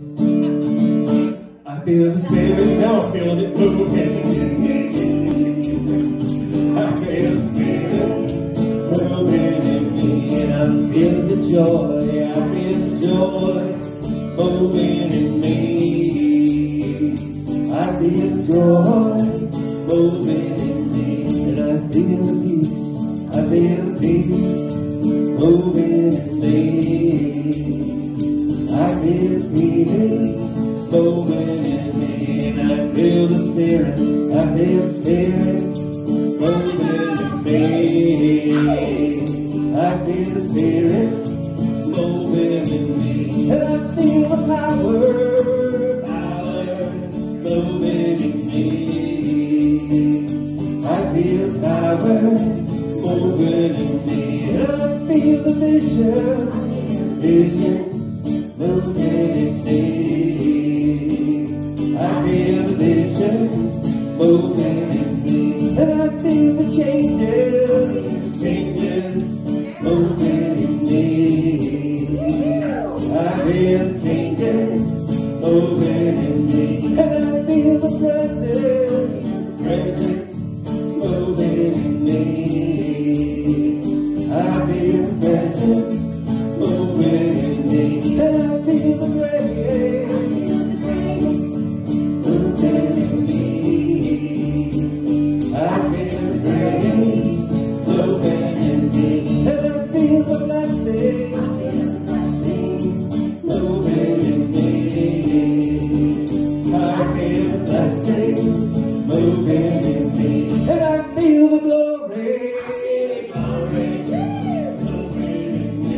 I feel the spirit, now I feel it moving. I feel the spirit moving in me, and I feel the joy, I feel the joy moving in me. I feel the joy moving in me, and I feel the peace, I feel the peace moving in me. I feel the peace moving in me, and I feel the spirit, I feel the spirit moving in me. I feel the spirit moving in me, and I feel the power moving in me. I feel the power moving in me, and I feel the vision moving in me. I feel the vision moving in me, and I feel the changes moving in me. I feel the changes moving in me, and I feel the presence moving in me. I feel the presence moving in me, and I feel the grace moving in me. I feel the grace moving in me, and I feel the blessings moving in me. I feel the blessings moving in me, and I feel the glory moving in me.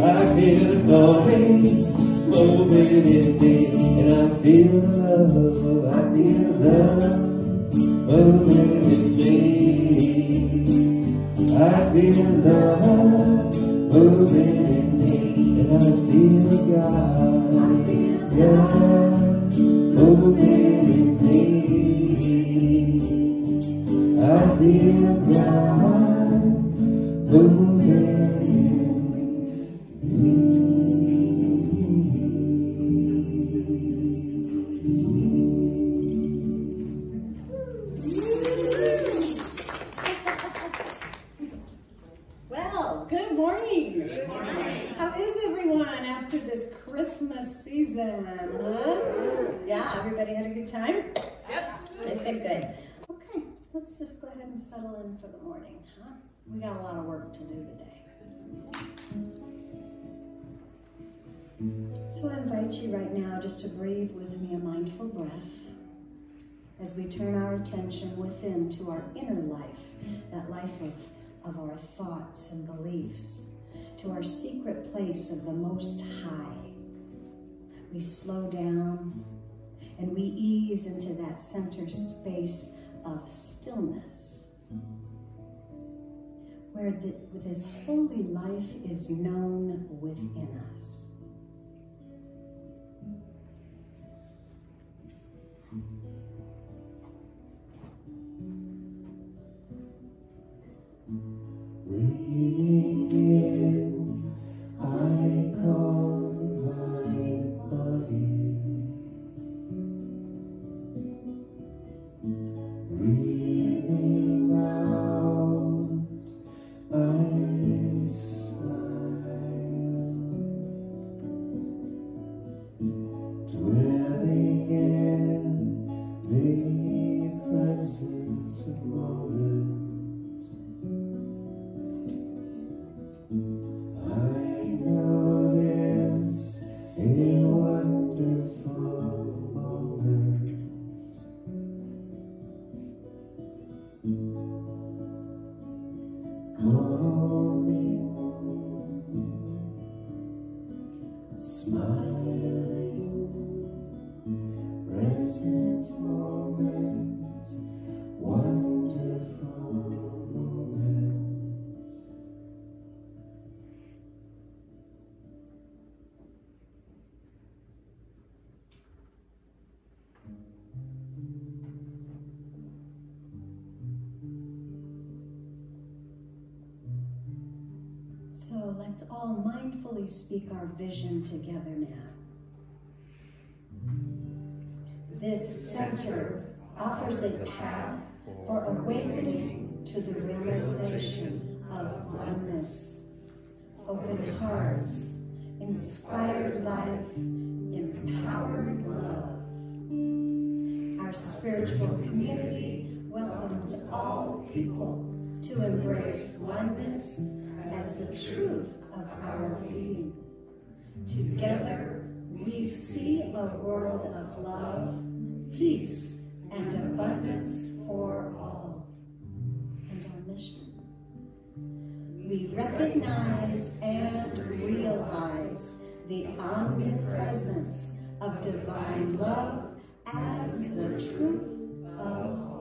I feel the glory moving in me, and I feel the love, I feel the love moving in me. I feel the love moving in me, and I feel God, moving in me. I feel God moving in me. Well, good morning. Good morning. How is everyone after this Christmas season? Huh? Yeah, everybody had a good time? Yep. Okay, good. Okay, let's just go ahead and settle in for the morning, huh? We got a lot of work to do today. So I invite you right now just to breathe with me a mindful breath as we turn our attention within to our inner life, that life of our thoughts and beliefs, to our secret place of the Most High. We slow down and we ease into that center space of stillness, where this holy life is known within us. Breathing in, I calm my body. Breathing out, I smile. Dwelling in the presence of moment. I know there's a wonderful moment. Calming, smiling, present moment, wonderful moment. So let's all mindfully speak our vision together now. This center offers a path for awakening to the realization of oneness, open hearts, inspired life, empowered love. Our spiritual community welcomes all people to embrace oneness as the truth of our being. Together, we see a world of love, peace, and abundance for all. And our mission. We recognize and realize the omnipresence of divine love as the truth of all.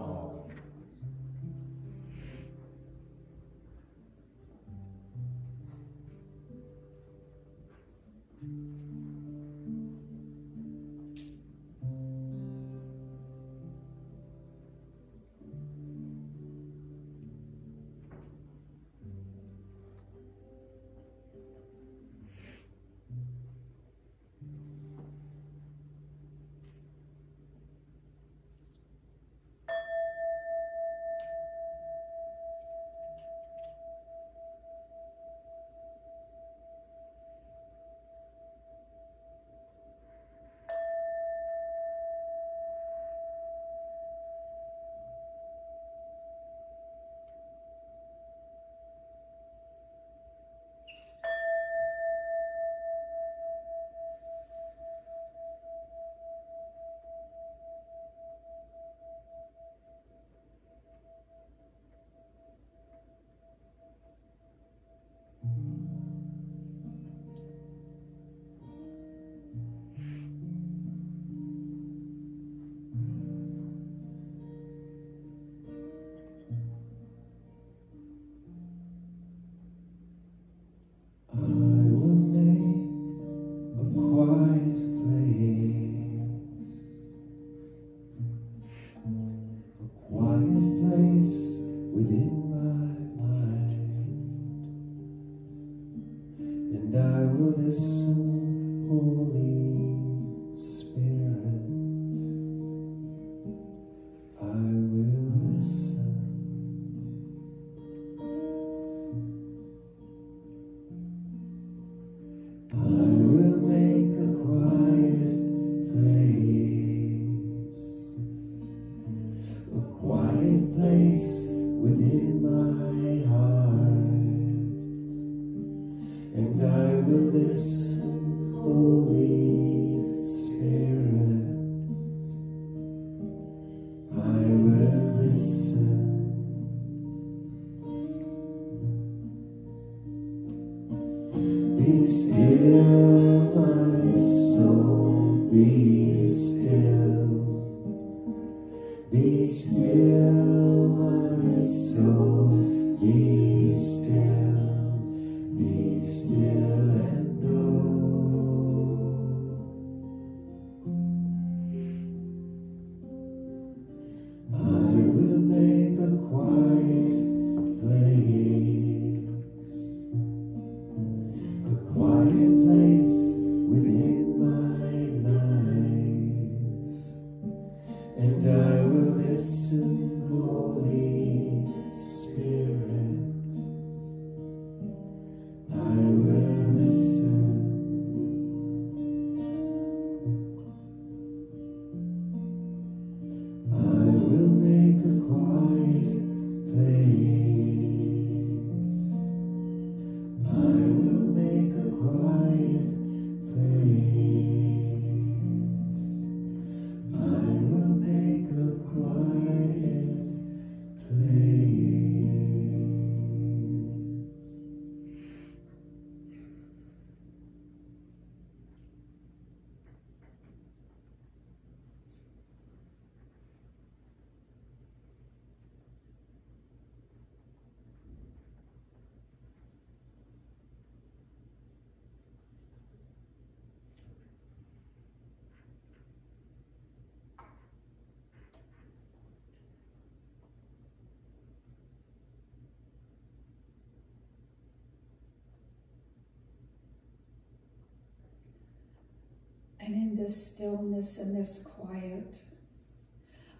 this stillness and this quiet,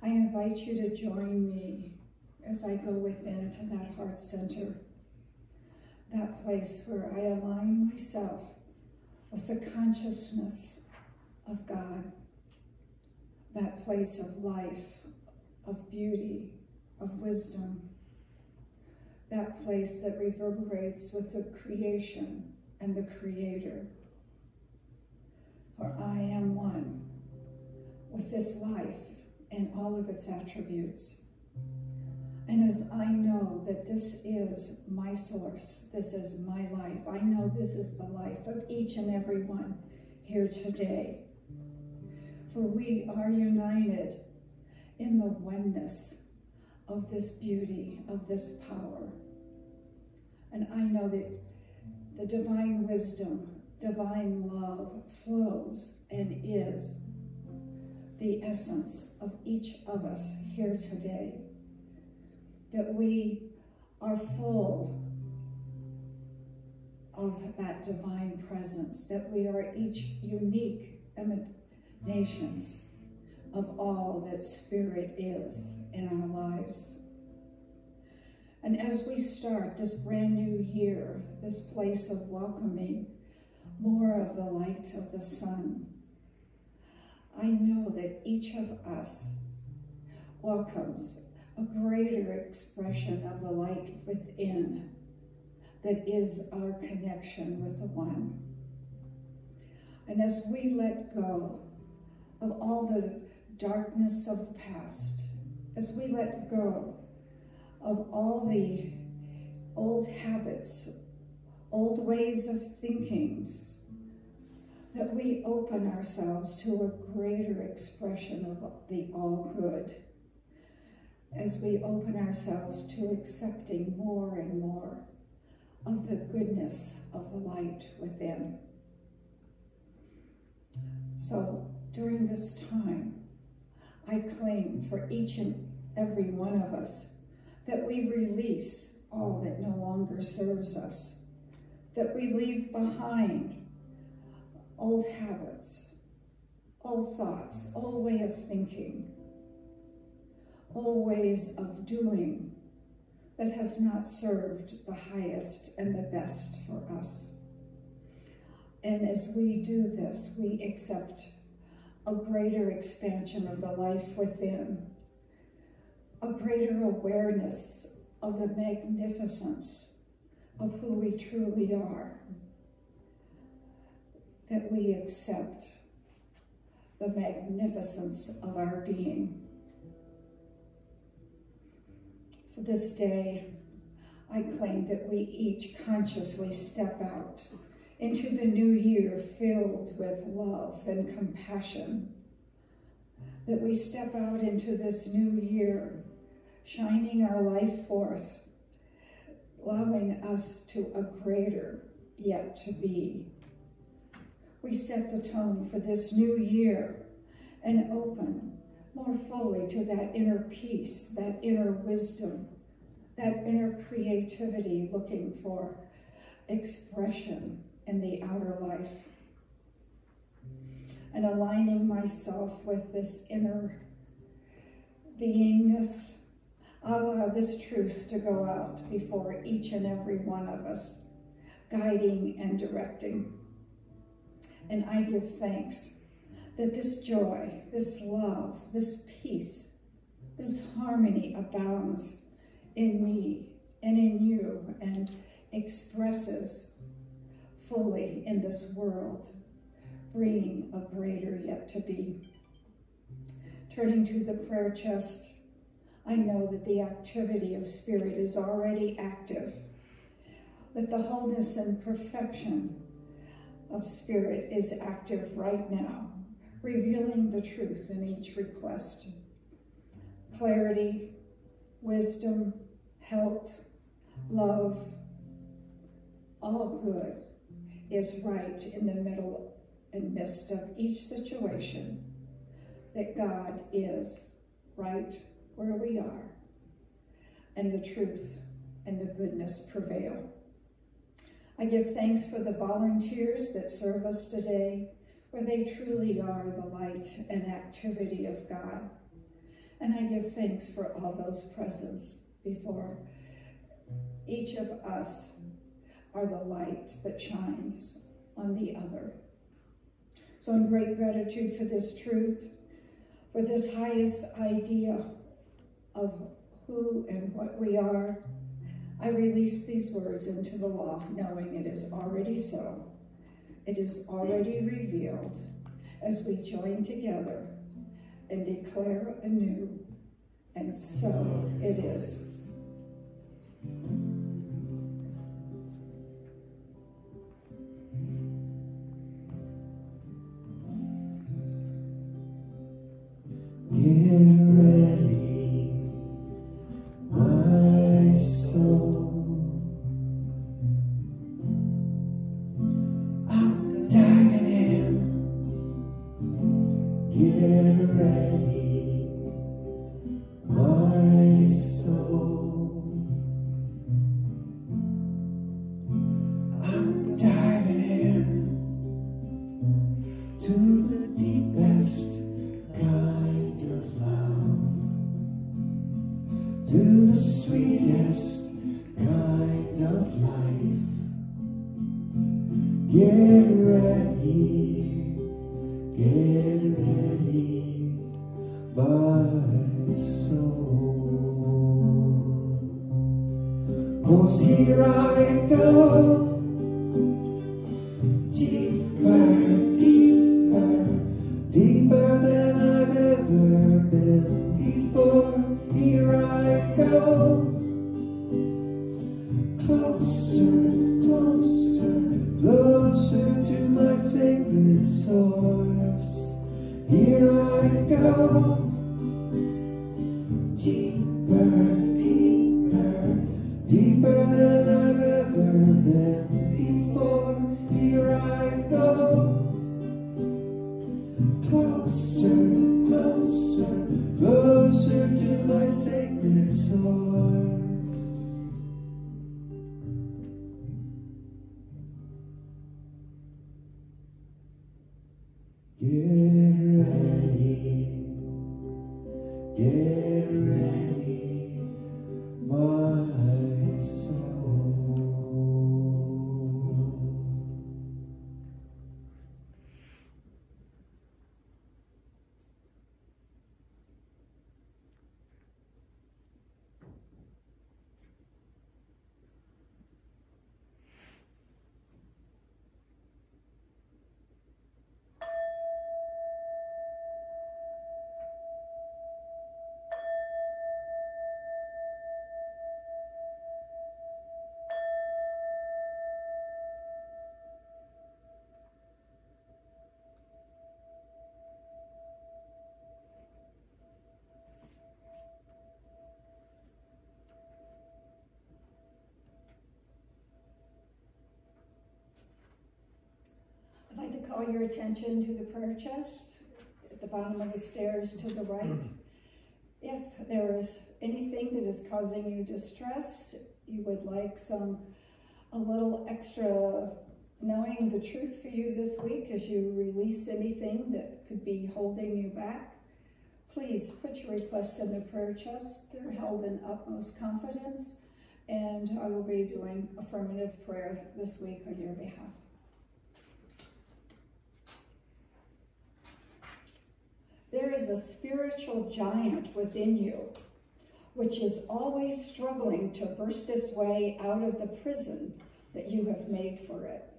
I invite you to join me as I go within to that heart center, that place where I align myself with the consciousness of God, that place of life, of beauty, of wisdom, that place that reverberates with the creation and the Creator. For I am one with this life and all of its attributes. And as I know that this is my source, this is my life, I know this is the life of each and every one here today. For we are united in the oneness of this beauty, of this power. And I know that the divine wisdom, divine love flows and is the essence of each of us here today. That we are full of that divine presence, that we are each unique emanations of all that Spirit is in our lives. And as we start this brand new year, this place of welcoming more of the light of the sun, I know that each of us welcomes a greater expression of the light within that is our connection with the One. And as we let go of all the darkness of the past, as we let go of all the old habits, old ways of thinking, that we open ourselves to a greater expression of the all good, as we open ourselves to accepting more and more of the goodness of the light within. So during this time, I claim for each and every one of us that we release all that no longer serves us, that we leave behind old habits, old thoughts, old way of thinking, old ways of doing that has not served the highest and the best for us. And as we do this, we accept a greater expansion of the life within, a greater awareness of the magnificence of who we truly are, that we accept the magnificence of our being. So this day, I claim that we each consciously step out into the new year filled with love and compassion, that we step out into this new year shining our life forth, allowing us to a greater yet to be. We set the tone for this new year and open more fully to that inner peace, that inner wisdom, that inner creativity, looking for expression in the outer life. And aligning myself with this inner beingness, I'll allow this truth to go out before each and every one of us, guiding and directing. And I give thanks that this joy, this love, this peace, this harmony abounds in me and in you and expresses fully in this world, bringing a greater yet to be. Turning to the prayer chest, I know that the activity of Spirit is already active, that the wholeness and perfection of Spirit is active right now, revealing the truth in each request. Clarity, wisdom, health, love, all good is right in the middle and midst of each situation, that God is right where we are, and the truth and the goodness prevail. I give thanks for the volunteers that serve us today for they truly are the light and activity of God. And I give thanks for all those presents before. Each of us are the light that shines on the other. So in great gratitude for this truth, for this highest idea of who and what we are, I release these words into the law, knowing it is already so. It is already revealed as we join together and declare anew, and so it is. Get ready, my soul. I'm diving in. Get ready, my soul. I'm diving in to the deepest kind of love, to the sweetest kind of life. Get ready, my soul. 'Cause here I go, deeper, deeper, deeper than I've ever been before. Here I go, closer, closer, closer to my sacred source. Here I go, deeper, deeper, deeper than I've ever been before. Here I go, closer, closer, closer to my sacred source. Get ready, my soul. I'd like to call your attention to the prayer chest at the bottom of the stairs to the right. If there is anything that is causing you distress, you would like a little extra knowing the truth for you this week as you release anything that could be holding you back, please put your requests in the prayer chest. They're held in utmost confidence, and I will be doing affirmative prayer this week on your behalf. There is a spiritual giant within you, which is always struggling to burst its way out of the prison that you have made for it.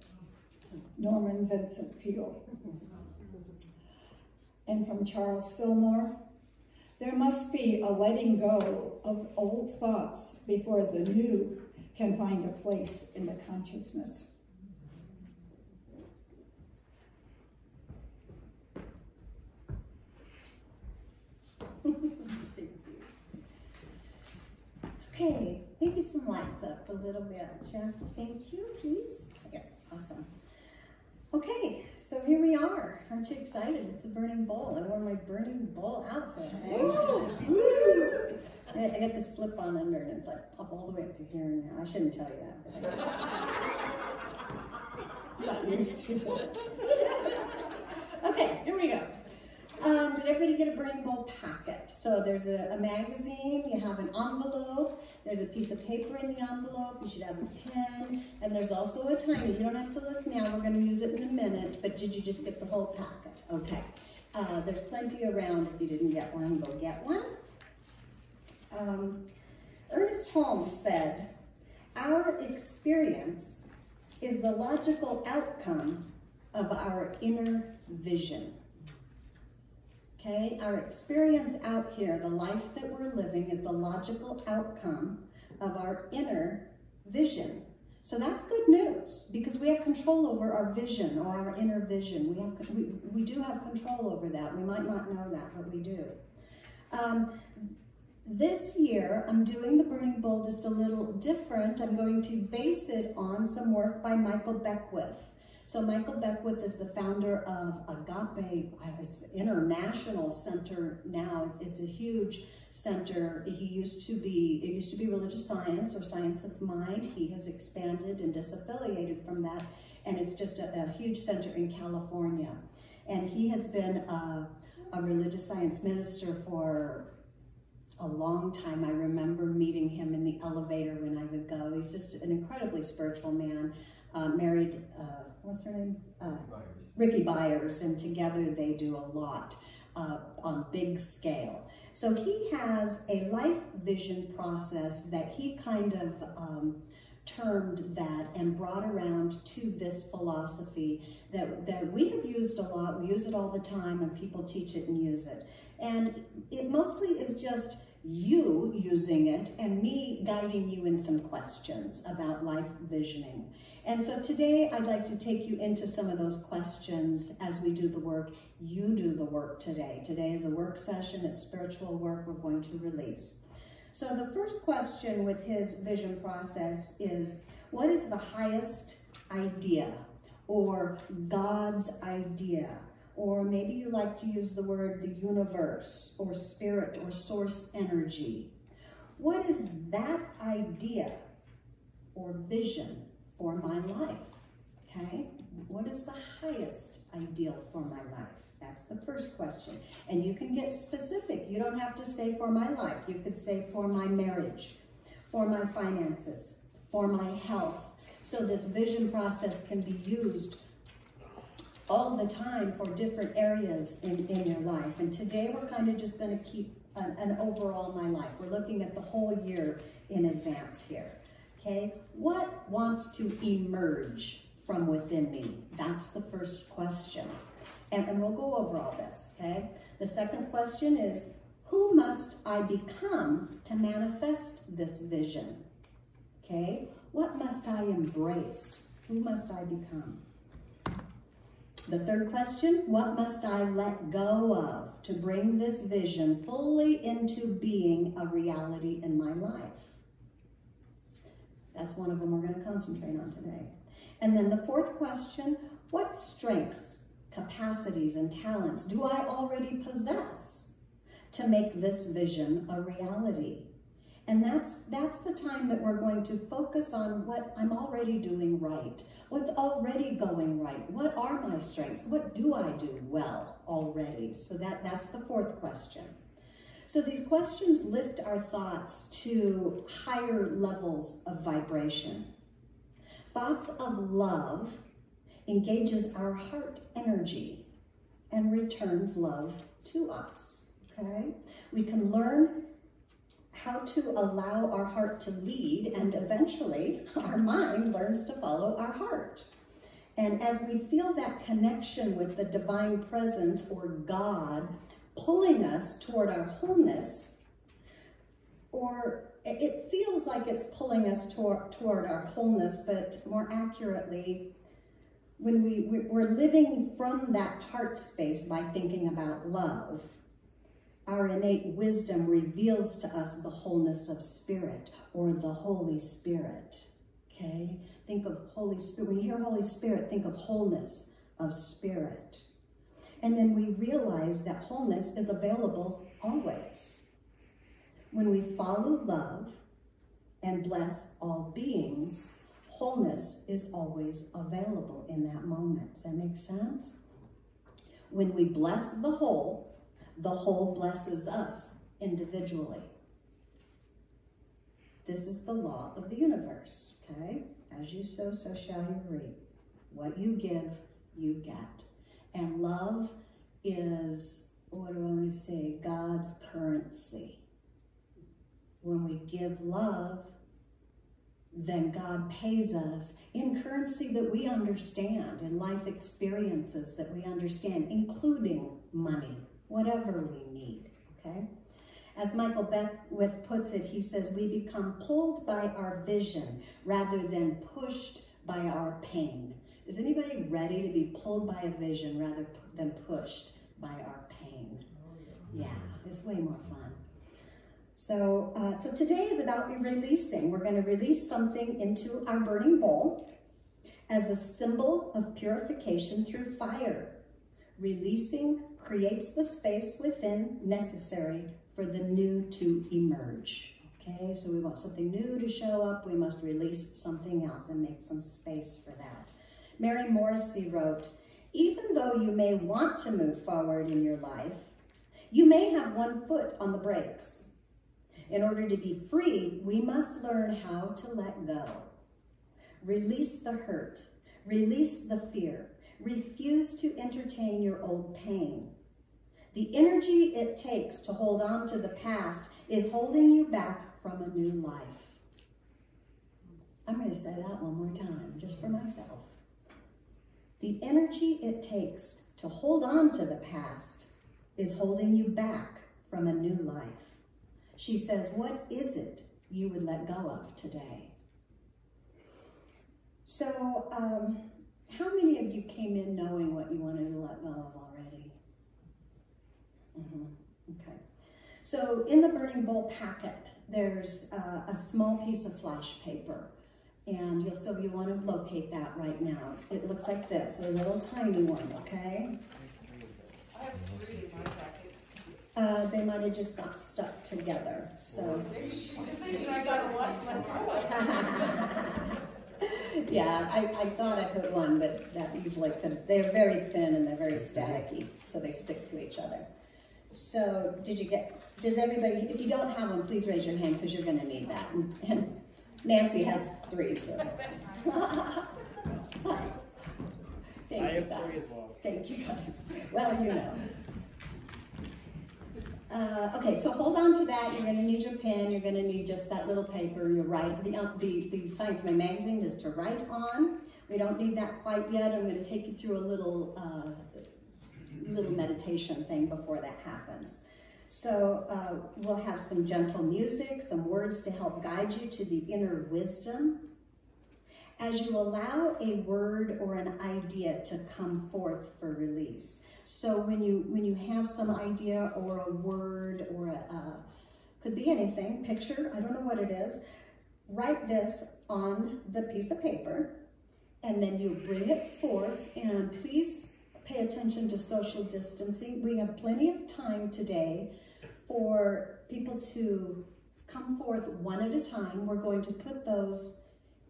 Norman Vincent Peale. And from Charles Fillmore, there must be a letting go of old thoughts before the new can find a place in the consciousness. Okay, maybe some lights up a little bit, Jeff. Thank you, please. Yes, awesome. Okay, so here we are. Aren't you excited? It's a burning bowl. I wore my burning bowl outfit. Woo! I got the slip on under and it's like up all the way up to here now. I shouldn't tell you that, but I did. Not used to it. everybody get a Burning Bowl packet? So there's a magazine, you have an envelope, there's a piece of paper in the envelope, you should have a pen, and there's also a timer. You don't have to look now, we're going to use it in a minute, but did you just get the whole packet? Okay. There's plenty around. If you didn't get one, go get one. Ernest Holmes said, "Our experience is the logical outcome of our inner vision." Okay, our experience out here, the life that we're living, is the logical outcome of our inner vision. So that's good news, because we have control over our vision, or our inner vision. We do have control over that. We might not know that, but we do. This year, I'm doing the Burning Bowl just a little different. I'm going to base it on some work by Michael Beckwith. So Michael Beckwith is the founder of Agape. It's an international center now. It's a huge center. It used to be religious science or science of mind. He has expanded and disaffiliated from that, and it's just a huge center in California. And he has been a religious science minister for a long time. I remember meeting him in the elevator when I would go. He's just an incredibly spiritual man. Married, what's her name? Ricky Byers, and together they do a lot on big scale. So he has a life vision process that he kind of termed that and brought around to this philosophy that we have used a lot. We use it all the time, and people teach it and use it. And it mostly is just you using it and me guiding you in some questions about life visioning. And so today I'd like to take you into some of those questions as we do the work. You do the work today. Today is a work session, it's spiritual work we're going to release. So the first question with his vision process is, what is the highest idea, or God's idea? Or maybe you like to use the word the universe, or spirit, or source energy. What is that idea or vision for my life? Okay? What is the highest ideal for my life? That's the first question. And you can get specific. You don't have to say for my life. You could say for my marriage, for my finances, for my health. So this vision process can be used all the time for different areas in your life. And today we're kind of just going to keep an overall my life. We're looking at the whole year in advance here. Okay, what wants to emerge from within me? That's the first question. And we'll go over all this, okay? The second question is, who must I become to manifest this vision? Okay, what must I embrace? Who must I become? The third question, what must I let go of to bring this vision fully into being a reality in my life? That's one of them we're going to concentrate on today. And then the fourth question, what strengths, capacities, and talents do I already possess to make this vision a reality? And that's the time that we're going to focus on what I'm already doing right. What's already going right? What are my strengths? What do I do well already? So that's the fourth question. So these questions lift our thoughts to higher levels of vibration. Thoughts of love engages our heart energy and returns love to us, okay? We can learn how to allow our heart to lead, and eventually our mind learns to follow our heart. And as we feel that connection with the divine presence or God pulling us toward our wholeness, or it feels like it's pulling us toward our wholeness, but more accurately, when we're living from that heart space by thinking about love, our innate wisdom reveals to us the wholeness of spirit, or the Holy Spirit, okay? Think of Holy Spirit. When you hear Holy Spirit, think of wholeness of spirit. And then we realize that wholeness is available always. When we follow love and bless all beings, wholeness is always available in that moment. Does that make sense? When we bless the whole, The whole blesses us individually. This is the law of the universe, okay? As you sow, so shall you reap. What you give, you get. And love is, what do I want to say, God's currency. When we give love, then God pays us in currency that we understand, in life experiences that we understand, including money, whatever we need, okay? As Michael Beckwith puts it, he says, we become pulled by our vision rather than pushed by our pain. Is anybody ready to be pulled by a vision rather than pushed by our pain? Yeah, it's way more fun. So today is about releasing. We're going to release something into our burning bowl as a symbol of purification through fire. Releasing creates the space within necessary for the new to emerge. Okay, so we want something new to show up. We must release something else and make some space for that. Mary Morrissey wrote, even though you may want to move forward in your life, you may have one foot on the brakes. In order to be free, we must learn how to let go. Release the hurt. Release the fear. Refuse to entertain your old pain. The energy it takes to hold on to the past is holding you back from a new life. I'm going to say that one more time, just for myself. The energy it takes to hold on to the past is holding you back from a new life. She says, what is it you would let go of today? So, how many of you came in knowing what you wanted to let go of already? Okay. So in the burning bowl packet, there's a small piece of flash paper. And you want to locate that right now. It looks like this, a little tiny one, okay? I have 3 in my packet. They might have just got stuck together, so. Maybe she's just thinking I got a lot like my Yeah, I thought I put one, but that easily could. They're very thin and they're very staticky, so they stick to each other. So, does everybody, if you don't have one, please raise your hand because you're going to need that. And Nancy has 3, so. Thank I you, have guys. 3 as well. Thank you, guys. Well, you know. Okay, so hold on to that. You're going to need your pen. You're going to need just that little paper. You write. The Science Man magazine is to write on. We don't need that quite yet. I'm going to take you through a little meditation thing before that happens. So we'll have some gentle music, some words to help guide you to the inner wisdom. As you allow a word or an idea to come forth for release. So when you have some idea or a word or could be anything, picture, I don't know what it is, write this on the piece of paper and then you bring it forth, and please pay attention to social distancing. We have plenty of time today for people to come forth one at a time. We're going to put those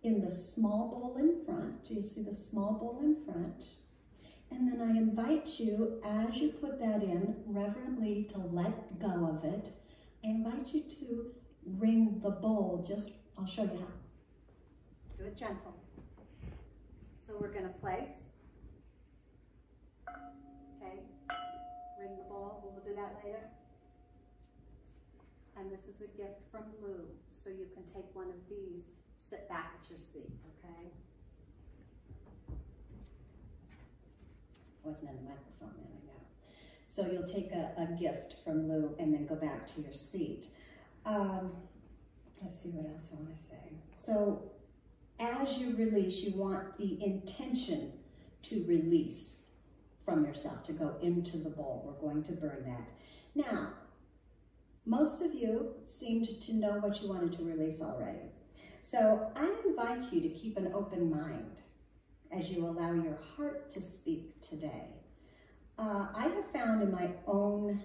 in the small bowl in front. Do you see the small bowl in front? And then I invite you, as you put that in, reverently to let go of it. I invite you to ring the bowl. I'll show you how. Do it gentle. So we're going to place. Okay. Ring the bowl. We'll do that later. And this is a gift from Lou. So you can take one of these, sit back at your seat, okay? Wasn't in the microphone, there we go. So you'll take a gift from Lou and then go back to your seat. Let's see what else I want to say. So as you release, you want the intention to release from yourself, to go into the bowl. We're going to burn that. Now, most of you seemed to know what you wanted to release already. So I invite you to keep an open mind as you allow your heart to speak today. I have found in my own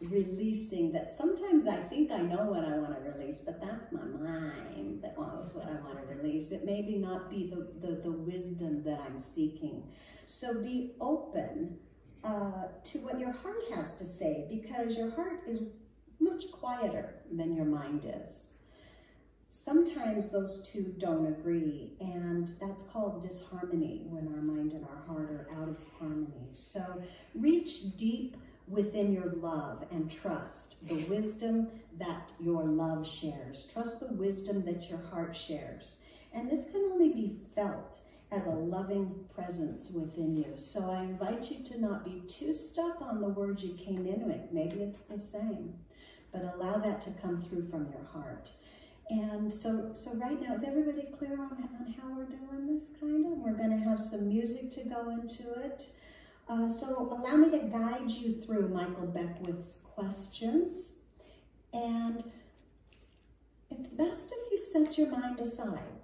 releasing that sometimes I think I know what I want to release, but that's my mind that knows what I want to release. It maybe not be the wisdom that I'm seeking. So be open to what your heart has to say, because your heart is much quieter than your mind is. Sometimes those two don't agree, and that's called disharmony, when our mind and our heart are out of harmony. So reach deep within your love and trust the wisdom that your love shares. Trust the wisdom that your heart shares. And this can only be felt as a loving presence within you. So I invite you to not be too stuck on the words you came in with. Maybe it's the same, but allow that to come through from your heart. And so right now, is everybody clear on how we're doing this, kind of? We're going to have some music to go into it. So allow me to guide you through Michael Beckwith's questions. And it's best if you set your mind aside,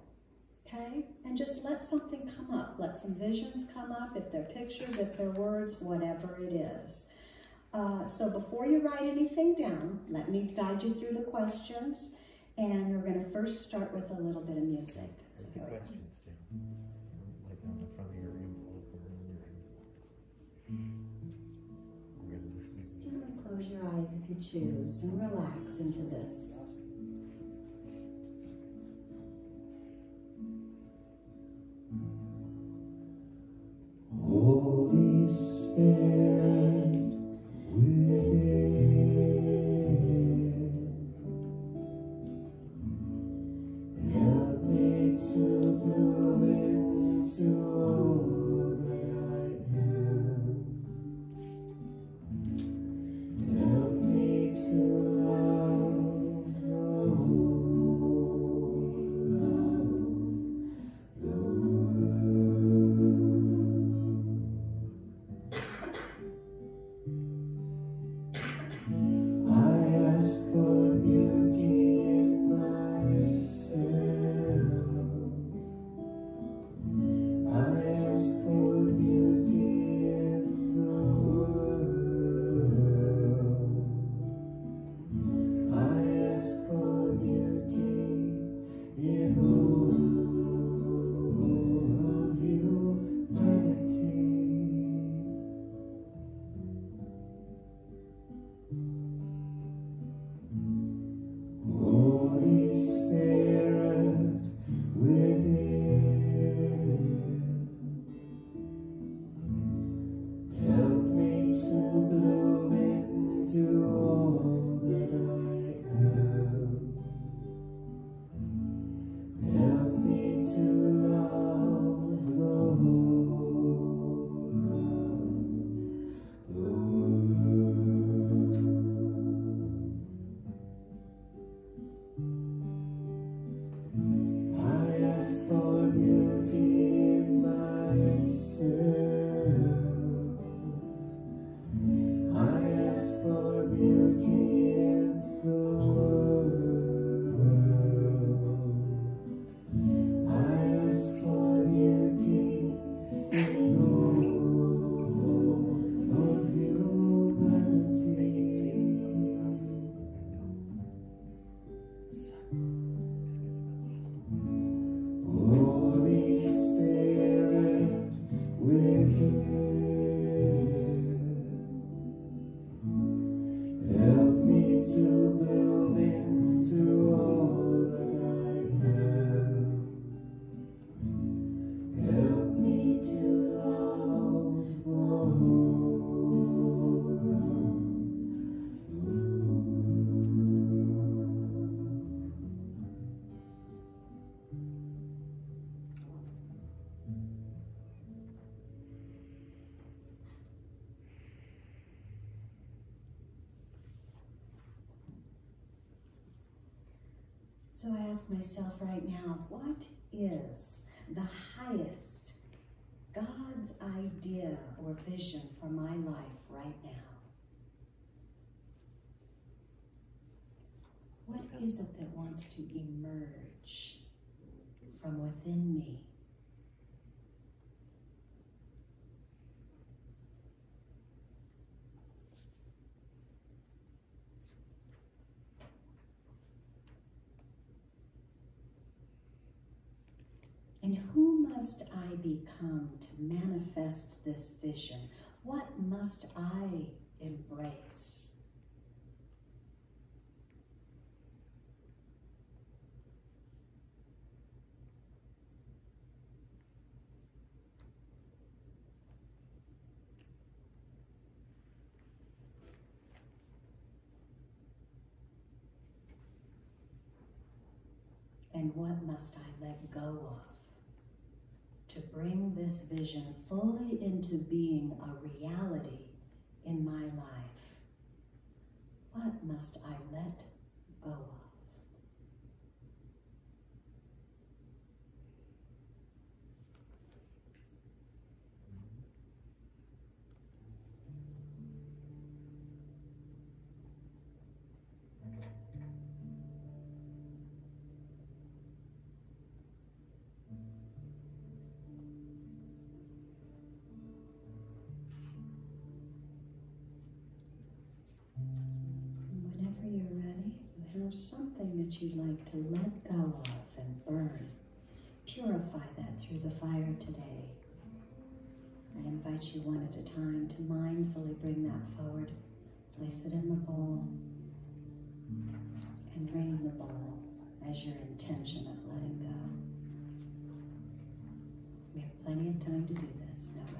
okay? And just let something come up. Let some visions come up, if they're pictures, if they're words, whatever it is. So before you write anything down, let me guide you through the questions. And we're going to first start with a little bit of music. Write the questions down, like on the front of your envelope or in your envelope. We're going to listen to Just music. gently close your eyes if you choose and relax into this. Holy Spirit within, help me to bloom into all that I am. Help me to love the whole of the world. I ask for beauty in myself. I ask for beauty in the world. I ask for beauty in all of humanity. Holy Spirit within, help me to bloom into all that I am. Help me to love the whole of the world. I ask for beauty in myself. I ask for beauty in the world. I ask for beauty in all of humanity. Holy Spirit within, help me to bloom into all that I am. Help me to love the whole of the world. So I ask myself right now, what is the highest God's idea or vision for my life right now? What is it that wants to emerge from within me? And And who must I become to manifest this vision? What must I embrace? And what must I let go of to bring this vision fully into being a reality in my life? What must I let go of? Something that you'd like to let go of and burn. Purify that through the fire today. I invite you one at a time to mindfully bring that forward, place it in the bowl, and name the bowl as your intention of letting go. We have plenty of time to do this, no rush.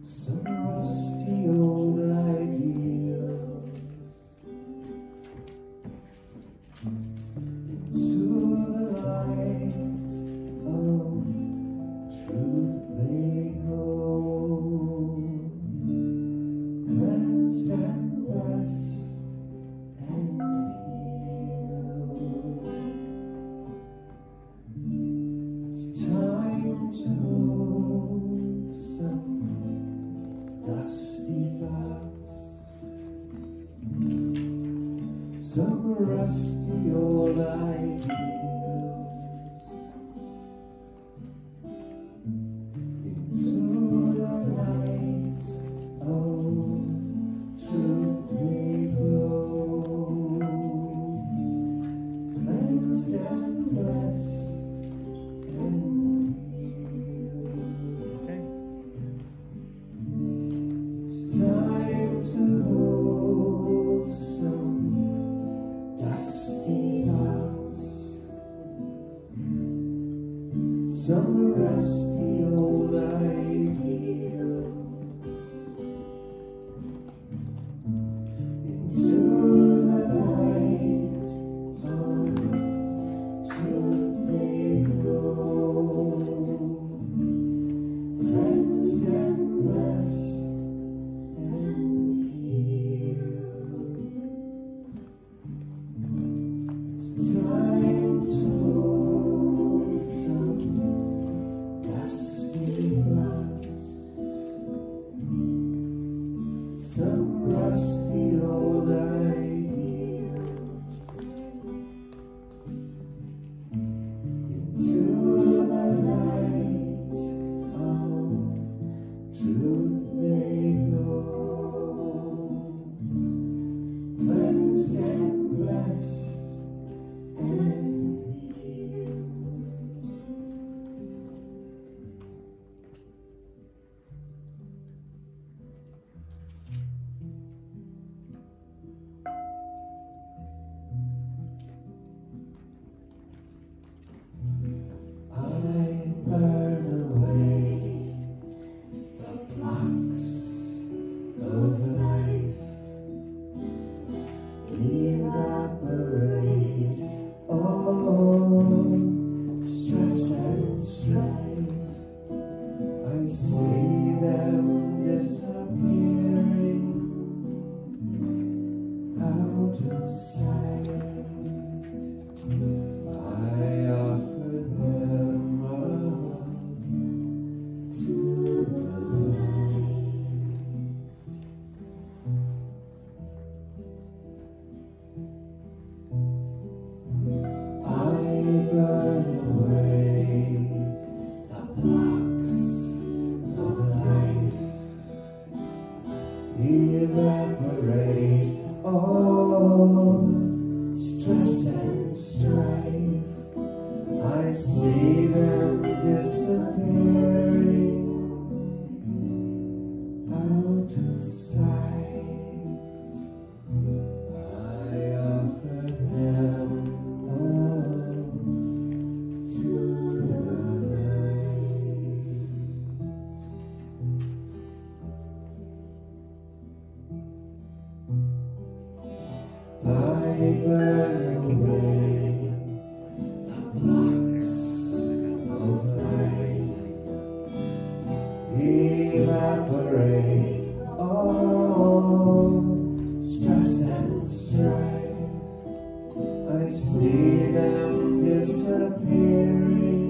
Some rusty old ideals into the light of truth they grow, cleansed and blessed and healed. It's time to move some dusty thoughts, some rusty old ideals into the light of truth they grow, cleansed and blessed and healed. It's time to move some dusty thoughts, some rusty old ideals into the light of truth they go, cleansed and blessed and out of sight. I offer them up to the light. I burn away the blocks of life, evaporate all stress and strife. I see them disappearing out of sight. I offer them all to the night. I burn away the blocks of life, evaporate all stress and strife. I see them disappearing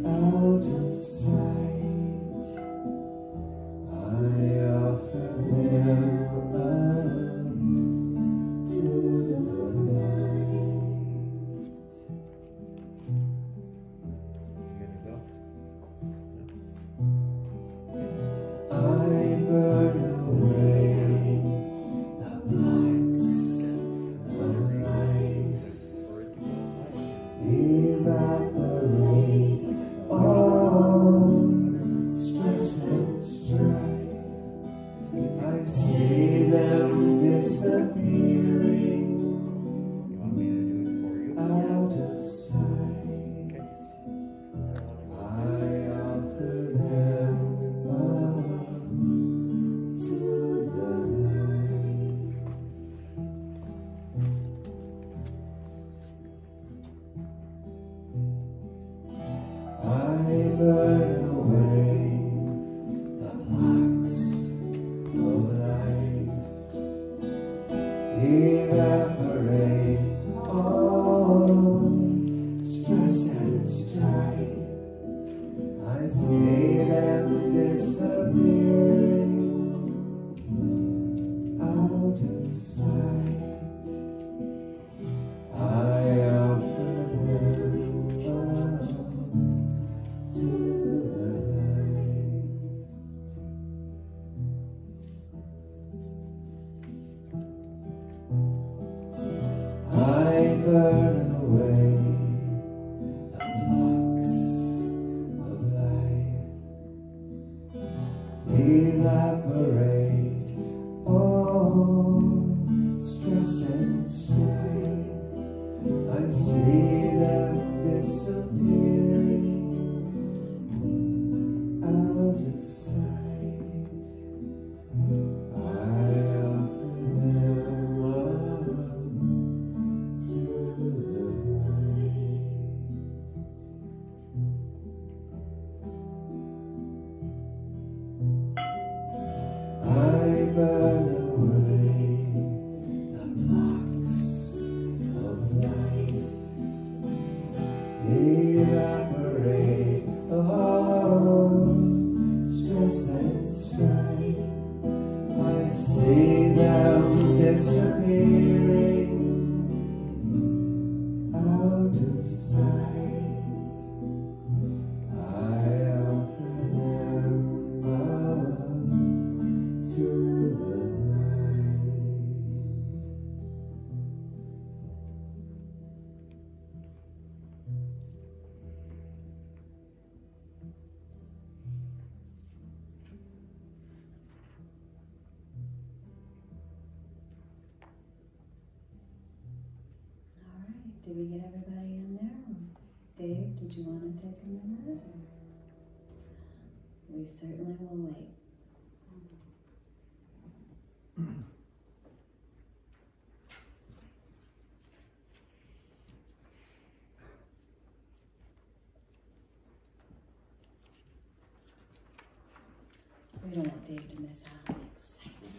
out of sight. I offer them up to the light. I burn away the blocks of life, evaporate all stress and strife. I see them disappearing out of sight. I offer them up to the light. I burn away the blocks of life, evaporate all stress and strife. I see them disappearing out of sight. I offer them up to the light. I burn away the blocks of life, evaporate all stress and strife. I see them disappearing out of sight. I offer them up to the light. I burn away the blocks of life, evaporate all stress and strife. I see them disappearing out of sight. I offer them up to the light. All right, did we get everybody in there? Dave, did you want to take a minute? We certainly will wait. We don't want Dave to miss out on the excitement.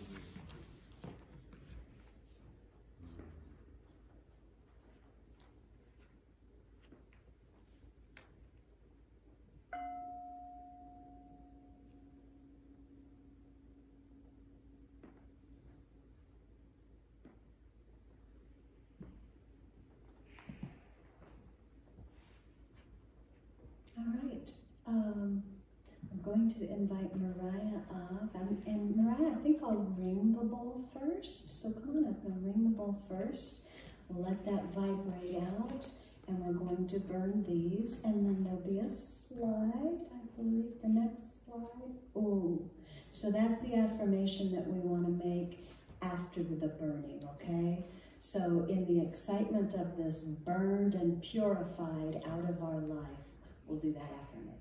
going to invite Mariah up. And Mariah, I think I'll ring the bowl first. So come on up and ring the bowl first. We'll let that vibrate out. And we're going to burn these. And then there'll be a slide. I believe the next slide. Oh, so that's the affirmation that we want to make after the burning, okay? So in the excitement of this burned and purified out of our life, we'll do that affirmation.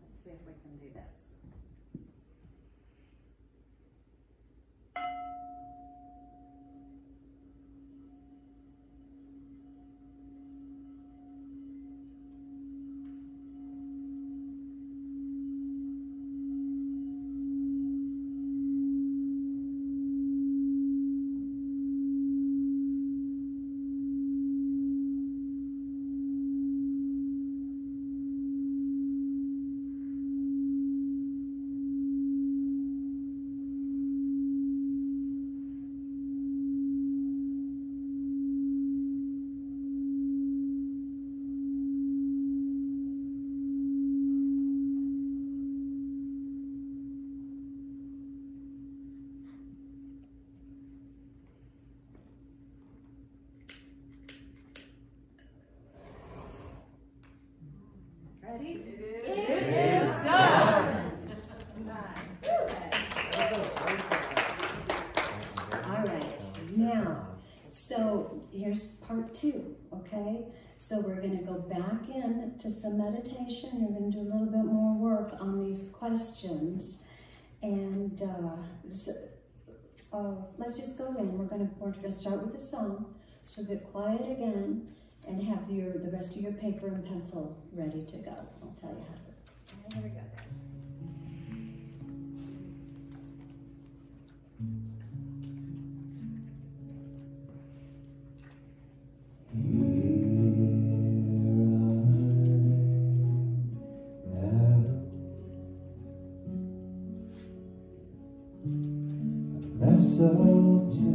Let's see if we can do this. Ready? It is done. All right, now, so here's part 2, okay? So we're going to go back in to some meditation. You're going to do a little bit more work on these questions. And let's just go in. We're going to start with the song. So get quiet again. And have the rest of your paper and pencil ready to go. I'll tell you how to. Here we go. Vessel to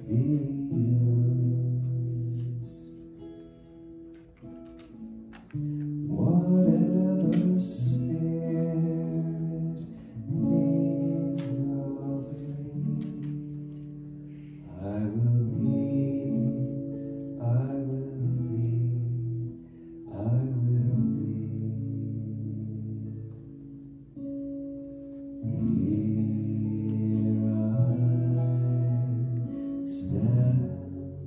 be whatever spirit needs of me, I will be, I will be, I will be. Here I stand.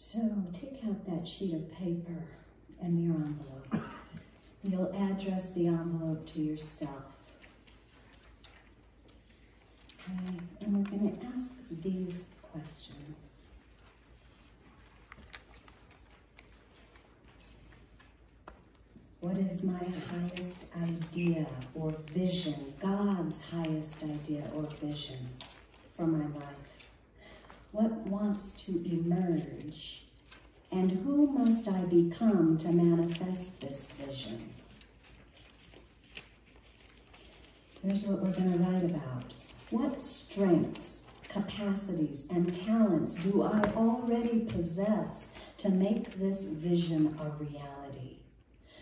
So take out that sheet of paper and your envelope. You'll address the envelope to yourself. Okay, and we're going to ask these questions. What is my highest idea or vision, God's highest idea or vision for my life? What wants to emerge? And who must I become to manifest this vision? Here's what we're going to write about. What strengths, capacities, and talents do I already possess to make this vision a reality?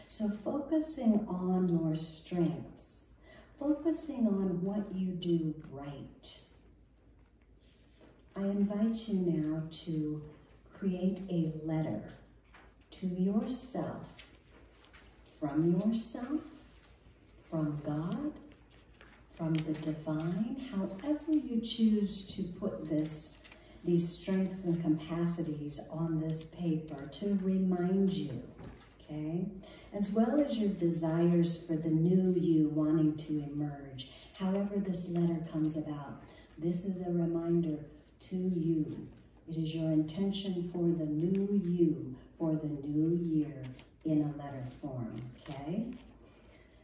So focusing on your strengths, focusing on what you do right. I invite you now to create a letter to yourself, from God, from the divine, however you choose to put these strengths and capacities on this paper to remind you, okay? As well as your desires for the new you wanting to emerge. However this letter comes about, this is a reminder to you. It is your intention for the new you, for the new year in a letter form, okay?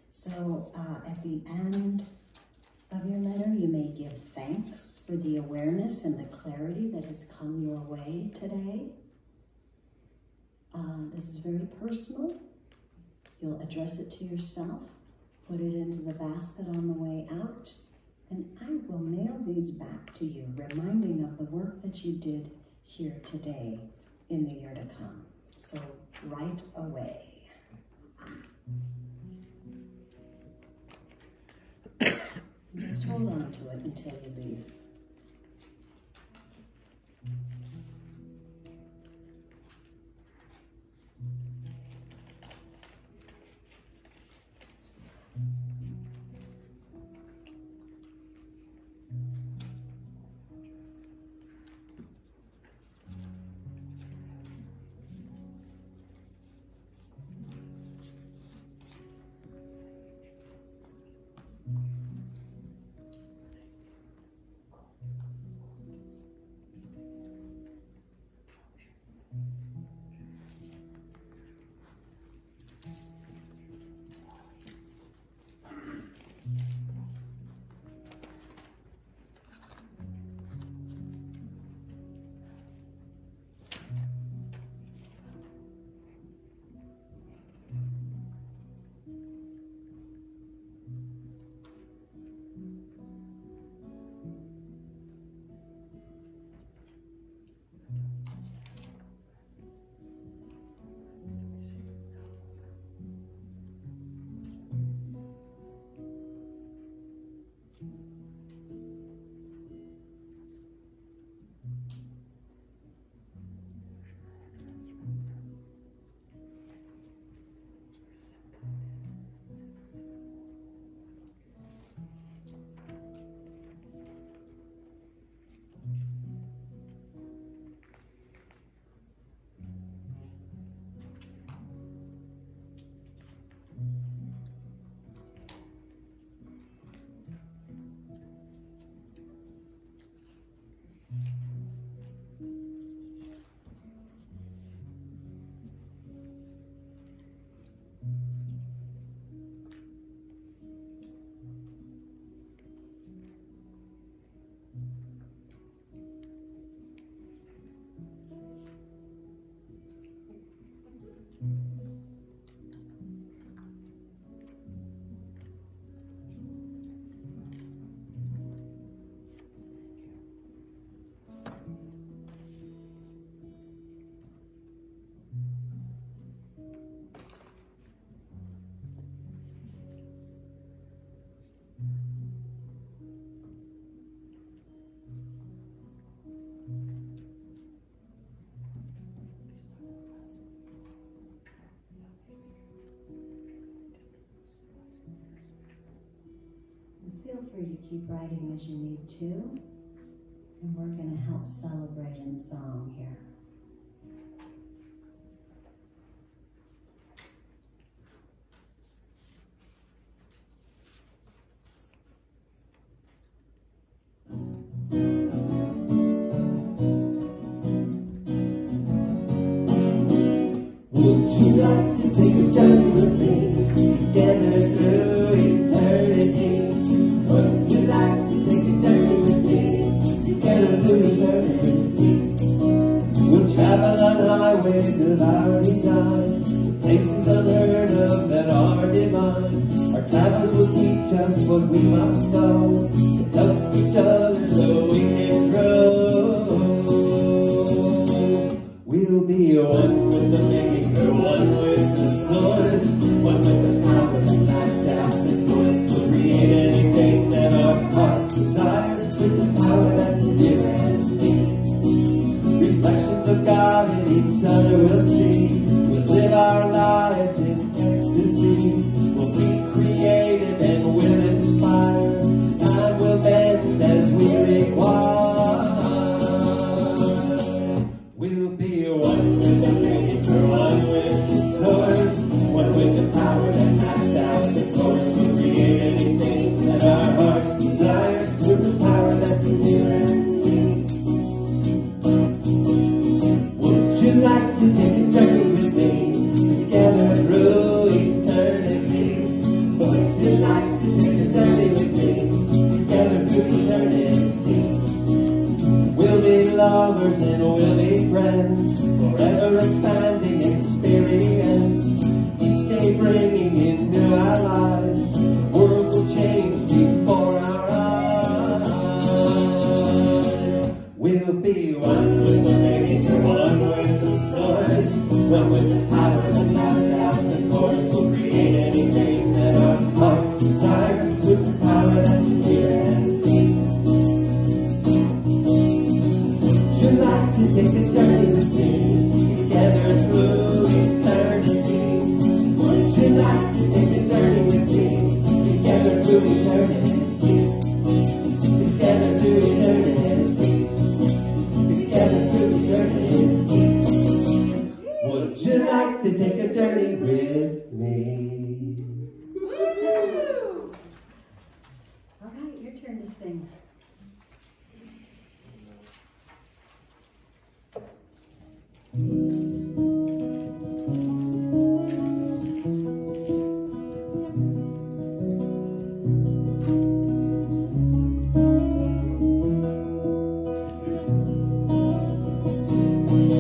So at the end of your letter, you may give thanks for the awareness and the clarity that has come your way today. This is very personal. You'll address it to yourself, put it into the basket on the way out, and I will mail these back to you, reminding of the work that you did here today in the year to come. So right away. Just hold on to it until you leave. Feel free to keep writing as you need to, and we're going to help celebrate in song here. travel on highways of our design, to places unheard of that are divine. Our travels will teach us what we must know, to help each other so we can grow. We'll be one with the Maker, one with the source, one with the power that knocks out the force. We'll create anything that our hearts desire, with the power that's near and near. Reflections of God in each other we'll see. We'll live our lives in ecstasy. We'll be creative and we'll inspire. Time will bend as we require. We'll be one with the Maker, one with the source, one with the power that knocked out the force. We'll create anything that our hearts desire, with the power that's near and near. Would you like to take a journey with me, together through eternity? Would you like to take a journey with me, together through eternity? We'll be lovers and we'll be friends, forever expanding experience, each day bringing into our lives. The world will change before our eyes. We'll be one with the Maker, one with the source, one with the power to knock out the force. We'll create anything that our hearts desire, with the power that's near and deep. Would you like to take a journey with me, together through eternity? Would you like to take a journey with me, together through eternity? Together through eternity. Together through eternity. Would you like to take a journey with me? All right, your turn to sing.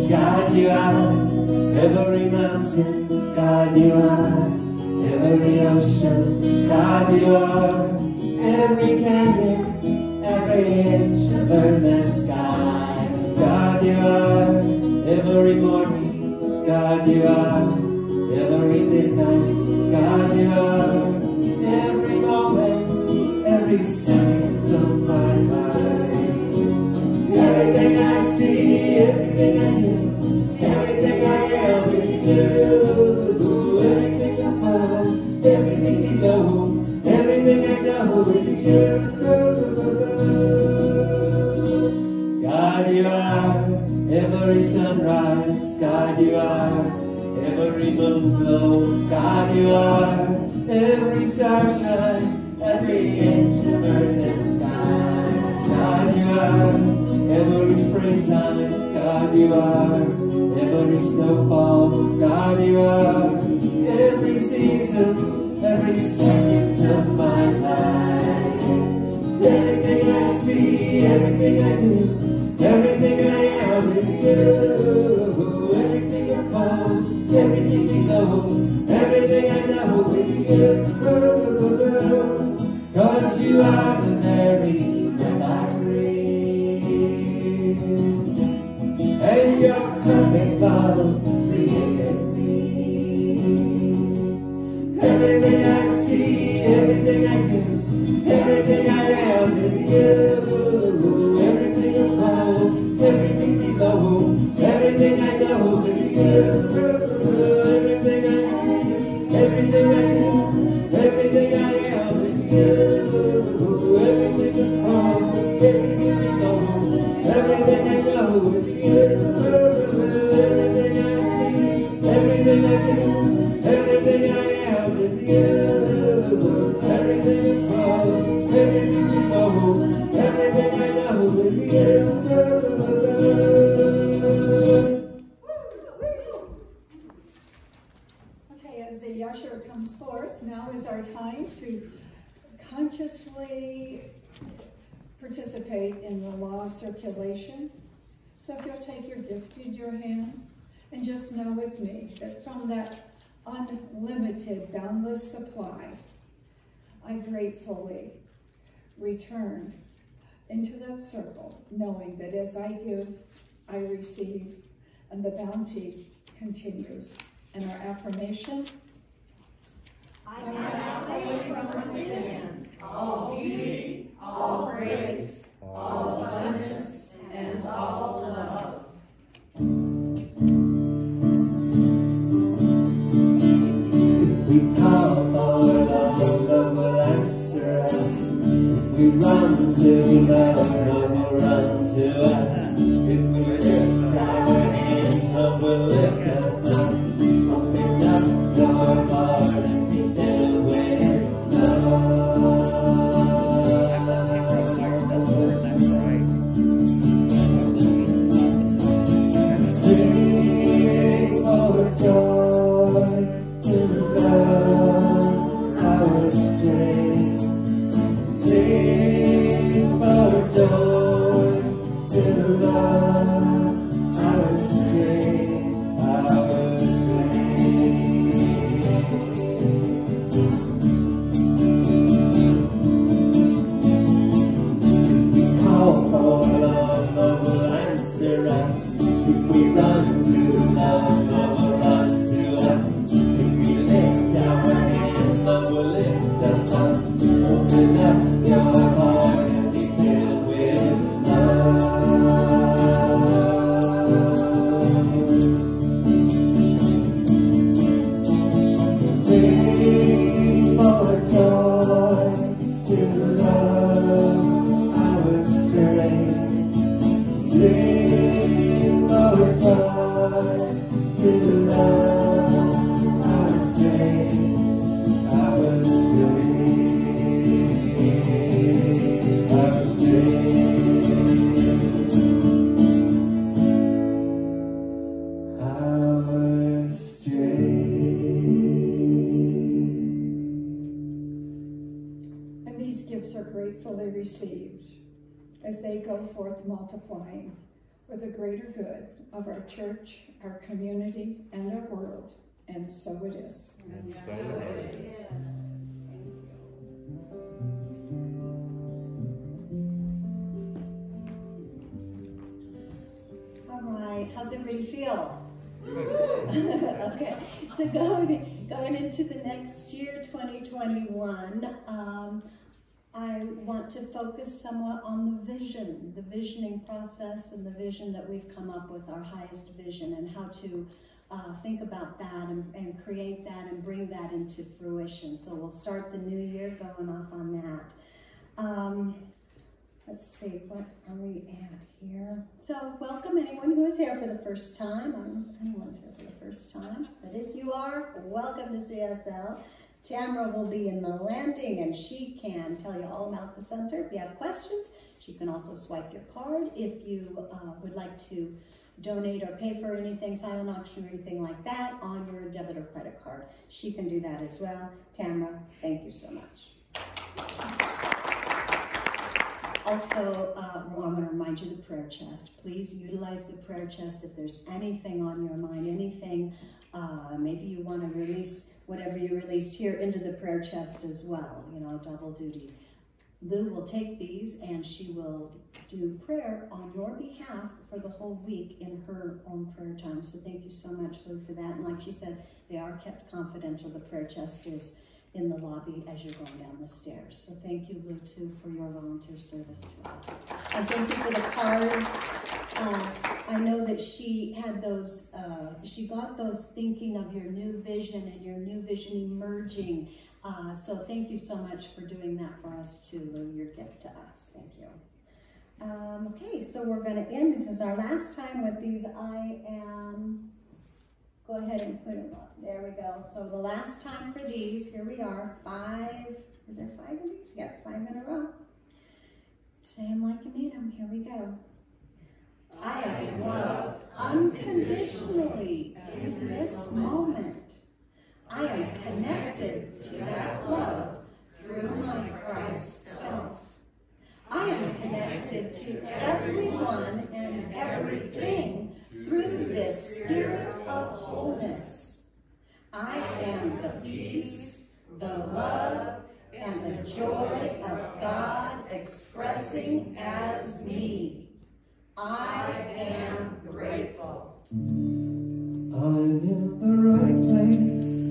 God, you are every mountain. God, you are every ocean. God, you are every canyon, every inch of earth and sky. God, you are every morning. God, you are every midnight. God, you are every moment, every second of my life. Everything I see, everything I do, everything I am is you. Everything I hold, everything below, everything I know is you. God, you are every sunrise. God, you are every moon glow. God, you are every starshine, every inch of earth and sky. God, you are every springtime. God, you are every snowfall. God, you are every season, every second of my life. Everything I see, everything I do, everything I am is you. Everything I hold, everything below, everything I know is you. 'Cause you are the very breath I breathe, and your perfect love created me. Everything I see, everything I do, everything I am is you. Everything I hold, everything below, everything I know is you. Everything I see, everything I do, everything I am is you. Everything I hold, everything below, everything I know is you. Everything I see, everything I do, everything I am is you. Everything I hold, everything below, everything I know is you. Okay, as the usher comes forth, now is our time to consciously participate in the law of circulation. So So if you'll take your gift in your hand and just know with me that from that unlimited, boundless supply, I gratefully return into that circle, knowing that as I give, I receive, and the bounty continues. And our affirmation, I am from within, all beauty, all grace, all abundance, and all love. We call for love, love will answer us. We run to love, love will run to us. If we lift our hands, love will lift us up. Open up your heart and be filled with love. Sing for joy to love our strength. Sing for joy to love our strength, our strength. We call for love, love will answer us. If we run to love, love will run to us. If we lift our hands, love will lift us up. Open up your heart and be filled with love. Sing for joy to love our strength. Sing for joy to love our strength, our strength, our strength, our strength. and these gifts are gratefully received as they go forth multiplying for the greater good of our church, our community, and our world. And so it is. And so it is. All right, how's everybody feel? Okay, so going into the next year, 2021, I want to focus somewhat on the vision, the visioning process and the vision that we've come up with, our highest vision, and how to think about that and create that and bring that into fruition. So we'll start the new year going off on that. Let's see, what are we at here? So welcome anyone who is here for the first time. I don't know if anyone's here for the first time, but if you are, welcome to CSL. Tamara will be in the landing and she can tell you all about the center. If you have questions, she can also swipe your card. If you would like to donate or pay for anything, silent auction or anything like that on your debit or credit card, she can do that as well. Tamara, thank you so much. Also, I want to remind you the prayer chest. Please utilize the prayer chest if there's anything on your mind, anything, maybe you want to release whatever you released here into the prayer chest as well, you know, double duty. Lou will take these and she will do prayer on your behalf for the whole week in her own prayer time. So thank you so much, Lou, for that. And like she said, they are kept confidential. The prayer chest is in the lobby as you're going down the stairs. So thank you, Lou, too, for your volunteer service to us. And thank you for the cards. I know that she had those, she got those thinking of your new vision and your new vision emerging. So thank you so much for doing that for us too, Lou, your gift to us. Thank you. Okay, so we're going to end. This is our last time with these I am. Go ahead and put them up. There we go. So the last time for these, here we are. 5, is there 5 of these? Yeah, 5 in a row. Say them like you mean them. Here we go. I am loved unconditionally in this moment. I am connected to that love through my Christ self. I am connected connected to everyone and everything through this spirit of wholeness. I am the peace, the love, and the joy of God expressing as me. I am grateful. I'm in the right place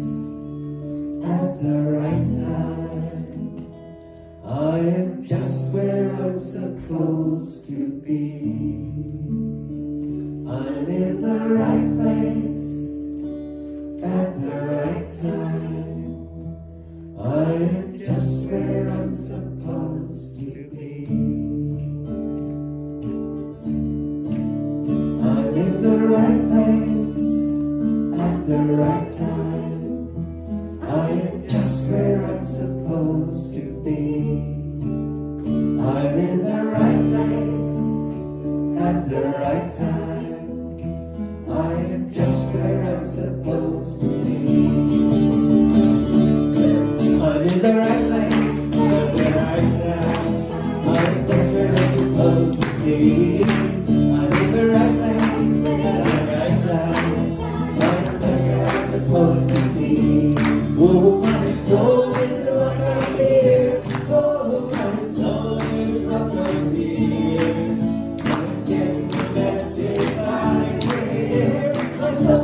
at the right time. I am just where I'm supposed to be. I'm in the right place at the right time. I am just where I'm supposed to be. I'm in the right place at the right time. I am just where I'm supposed to be. I'm in the right place at the right time. I am just where I'm supposed to be. I'm in the right place at the right time. I'm just where I'm supposed to be. I'm in the right place at the right time. I'm just where I'm supposed to be. Oh, my soul is welcome here. Oh, my soul is welcome here. I'm getting the best if I can. My soul